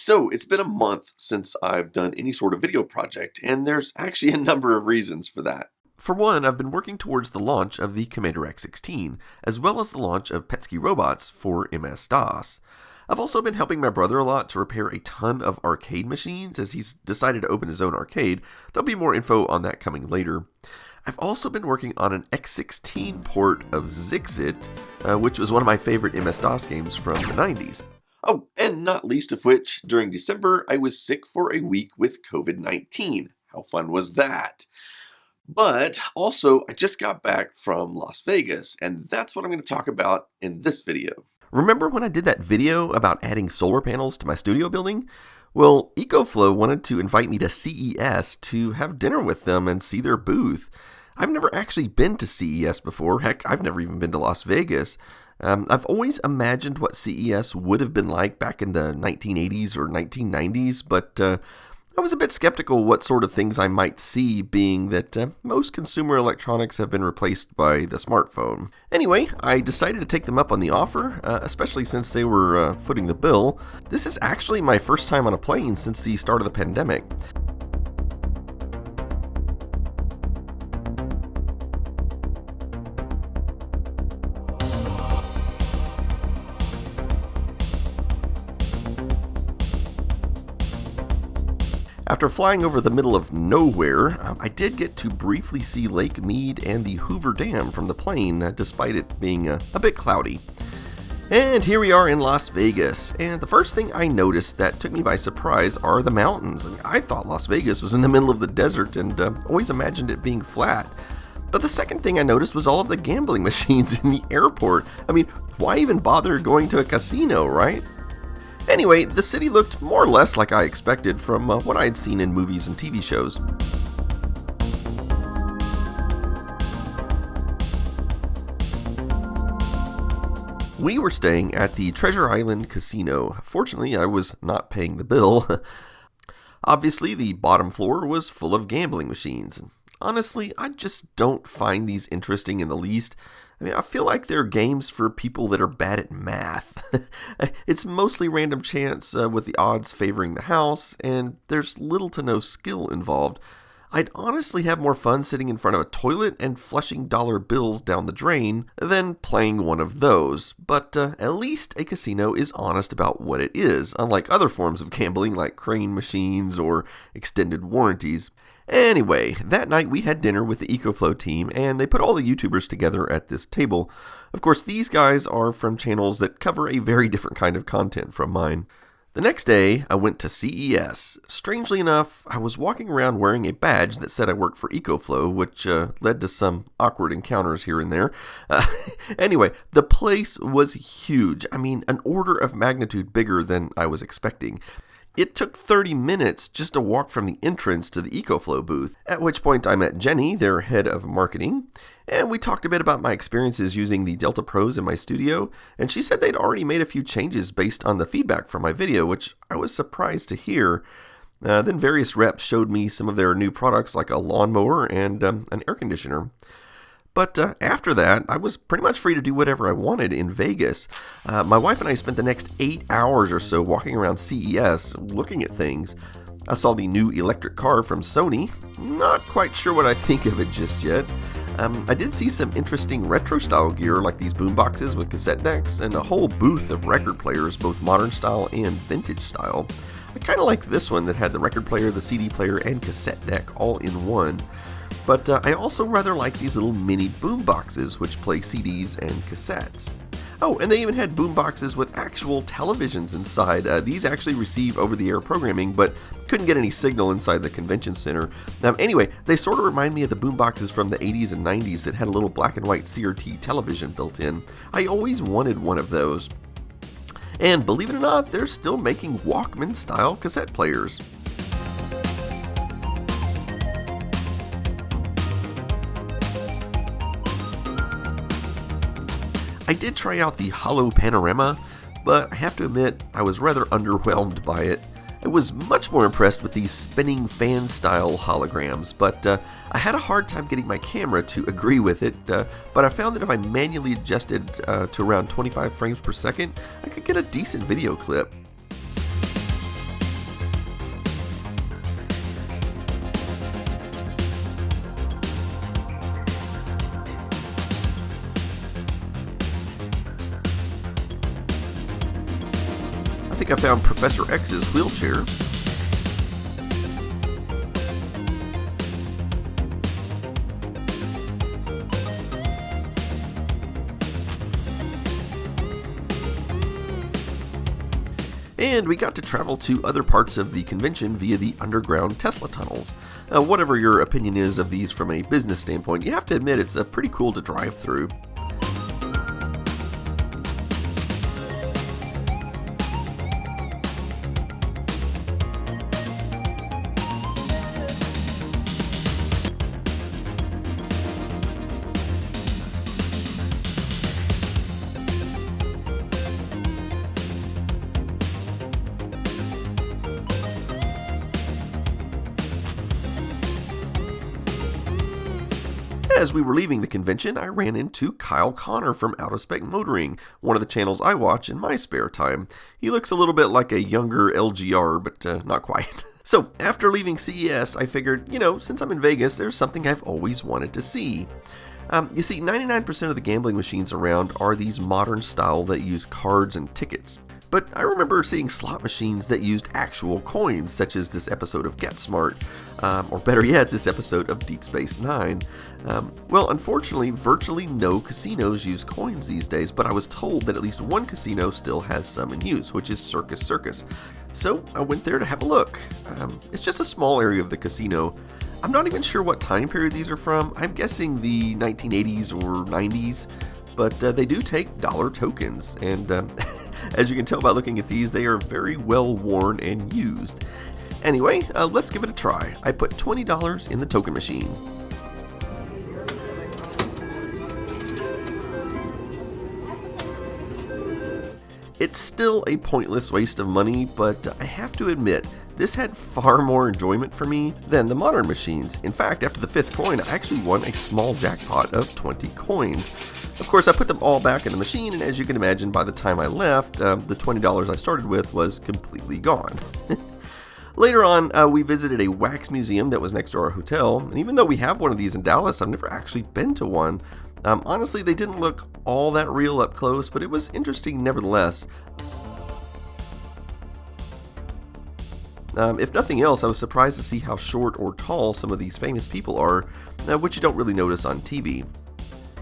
So, it's been a month since I've done any sort of video project, and there's actually a number of reasons for that. For one, I've been working towards the launch of the Commander X16, as well as the launch of Petsky Robots for MS-DOS. I've also been helping my brother a lot to repair a ton of arcade machines, as he's decided to open his own arcade. There'll be more info on that coming later. I've also been working on an X16 port of Zixit, which was one of my favorite MS-DOS games from the 90s. Oh, and not least of which, during December, I was sick for a week with COVID-19. How fun was that? But also, I just got back from Las Vegas, and that's what I'm going to talk about in this video. Remember when I did that video about adding solar panels to my studio building? Well, EcoFlow wanted to invite me to C.E.S. to have dinner with them and see their booth. I've never actually been to C.E.S. before. Heck, I've never even been to Las Vegas. I've always imagined what C.E.S. would have been like back in the 1980s or 1990s, but I was a bit skeptical what sort of things I might see, being that most consumer electronics have been replaced by the smartphone. Anyway, I decided to take them up on the offer, especially since they were footing the bill. This is actually my first time on a plane since the start of the pandemic. After flying over the middle of nowhere, I did get to briefly see Lake Mead and the Hoover Dam from the plane, despite it being a bit cloudy. And here we are in Las Vegas, and the first thing I noticed that took me by surprise are the mountains. I thought Las Vegas was in the middle of the desert and always imagined it being flat. But the second thing I noticed was all of the gambling machines in the airport. I mean, why even bother going to a casino, right? Anyway, the city looked more or less like I expected from what I had seen in movies and TV shows. We were staying at the Treasure Island Casino. Fortunately, I was not paying the bill. Obviously, the bottom floor was full of gambling machines. Honestly, I just don't find these interesting in the least. I mean, I feel like they're games for people that are bad at math. It's mostly random chance with the odds favoring the house, and there's little to no skill involved. I'd honestly have more fun sitting in front of a toilet and flushing dollar bills down the drain than playing one of those. But at least a casino is honest about what it is, unlike other forms of gambling like crane machines or extended warranties. Anyway, that night we had dinner with the EcoFlow team, and they put all the YouTubers together at this table. Of course, these guys are from channels that cover a very different kind of content from mine. The next day, I went to C.E.S. Strangely enough, I was walking around wearing a badge that said I worked for EcoFlow, which led to some awkward encounters here and there. Anyway, the place was huge. I mean, an order of magnitude bigger than I was expecting. It took 30 minutes just to walk from the entrance to the EcoFlow booth, at which point I met Jenny, their head of marketing, and we talked a bit about my experiences using the Delta Pros in my studio, and she said they'd already made a few changes based on the feedback from my video, which I was surprised to hear. Then various reps showed me some of their new products like a lawnmower and an air conditioner. But after that, I was pretty much free to do whatever I wanted in Vegas. My wife and I spent the next 8 hours or so walking around CES looking at things. I saw the new electric car from Sony. Not quite sure what I think of it just yet. I did see some interesting retro-style gear like these boomboxes with cassette decks and a whole booth of record players, both modern style and vintage style. I kind of liked this one that had the record player, the CD player, and cassette deck all in one. But I also rather like these little mini boomboxes which play CDs and cassettes. Oh, and they even had boomboxes with actual televisions inside. These actually receive over-the-air programming, but couldn't get any signal inside the convention center. Anyway, they sort of remind me of the boomboxes from the 80s and 90s that had a little black and white CRT television built in. I always wanted one of those. And believe it or not, they're still making Walkman-style cassette players. I did try out the Holo Panorama, but I have to admit I was rather underwhelmed by it. I was much more impressed with these spinning fan-style holograms, but I had a hard time getting my camera to agree with it, but I found that if I manually adjusted to around 25 frames per second, I could get a decent video clip. think I found Professor X's wheelchair. And we got to travel to other parts of the convention via the underground Tesla tunnels. Whatever your opinion is of these from a business standpoint, you have to admit it's pretty cool to drive through. As we were leaving the convention, I ran into Kyle Connor from Out of Spec Motoring, one of the channels I watch in my spare time. He looks a little bit like a younger LGR, but not quite. So, after leaving CES, I figured, since I'm in Vegas, there's something I've always wanted to see. You see, 99% of the gambling machines around are these modern style that use cards and tickets. But I remember seeing slot machines that used actual coins, such as this episode of Get Smart, or better yet, this episode of Deep Space Nine. Well, unfortunately, virtually no casinos use coins these days, but I was told that at least one casino still has some in use, which is Circus Circus. So I went there to have a look. It's just a small area of the casino. I'm not even sure what time period these are from. I'm guessing the 1980s or 90s, but they do take dollar tokens, and as you can tell by looking at these, they are very well worn and used. Anyway, let's give it a try. I put $20 in the token machine. It's still a pointless waste of money, but I have to admit, this had far more enjoyment for me than the modern machines. In fact, after the 5th coin, I actually won a small jackpot of 20 coins. Of course, I put them all back in the machine, and as you can imagine, by the time I left, the $20 I started with was completely gone. Later on, we visited a wax museum that was next to our hotel, and even though we have one of these in Dallas, I've never actually been to one. Honestly, they didn't look all that real up close, but it was interesting nevertheless. If nothing else, I was surprised to see how short or tall some of these famous people are, which you don't really notice on TV.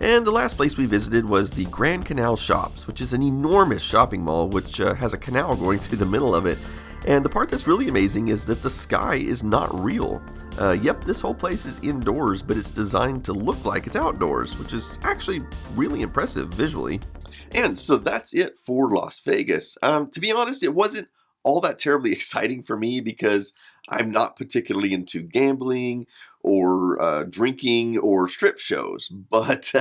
And the last place we visited was the Grand Canal Shops, which is an enormous shopping mall which has a canal going through the middle of it. And the part that's really amazing is that the sky is not real. Yep, this whole place is indoors, but it's designed to look like it's outdoors, which is actually really impressive visually. And so that's it for Las Vegas. To be honest, it wasn't all that terribly exciting for me because I'm not particularly into gambling or drinking or strip shows, but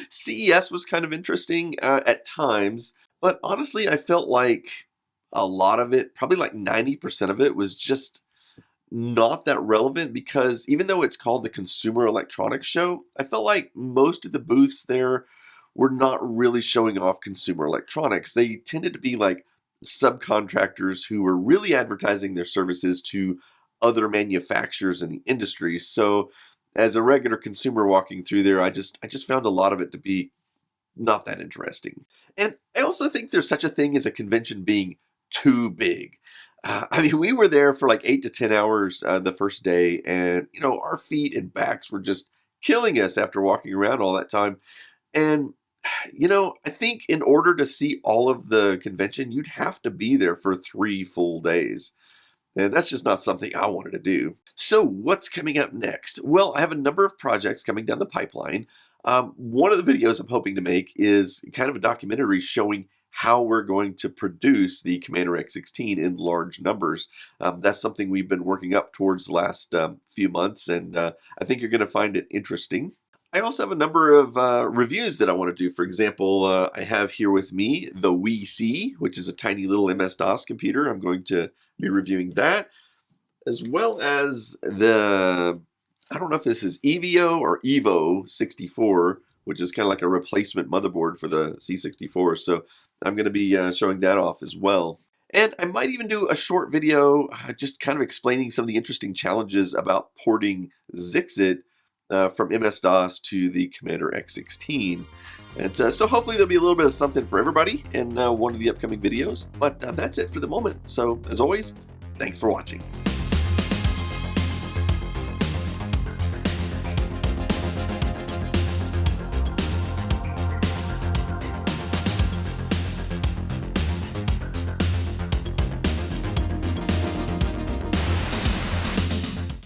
CES was kind of interesting at times. But honestly, I felt like a lot of it, probably like 90% of it, was just not that relevant because even though it's called the Consumer Electronics Show, I felt like most of the booths there were not really showing off consumer electronics. They tended to be like subcontractors who were really advertising their services to other manufacturers in the industry. So as a regular consumer walking through there, I just found a lot of it to be not that interesting. And I also think there's such a thing as a convention being too big. We were there for like 8 to 10 hours the first day, and our feet and backs were just killing us after walking around all that time. And I think in order to see all of the convention, you'd have to be there for 3 full days. And that's just not something I wanted to do. So what's coming up next? Well, I have a number of projects coming down the pipeline. One of the videos I'm hoping to make is kind of a documentary showing how we're going to produce the Commander X16 in large numbers. That's something we've been working up towards the last few months, and I think you're going to find it interesting. I also have a number of reviews that I want to do. For example, I have here with me the Wii-C, which is a tiny little MS-DOS computer. I'm going to be reviewing that, as well as the, I don't know if this is EVO or Evo 64, which is kind of like a replacement motherboard for the C64. So I'm going to be showing that off as well. And I might even do a short video just kind of explaining some of the interesting challenges about porting Zixit from MS-DOS to the Commander X16. And so hopefully there'll be a little bit of something for everybody in one of the upcoming videos. But that's it for the moment. So as always, thanks for watching.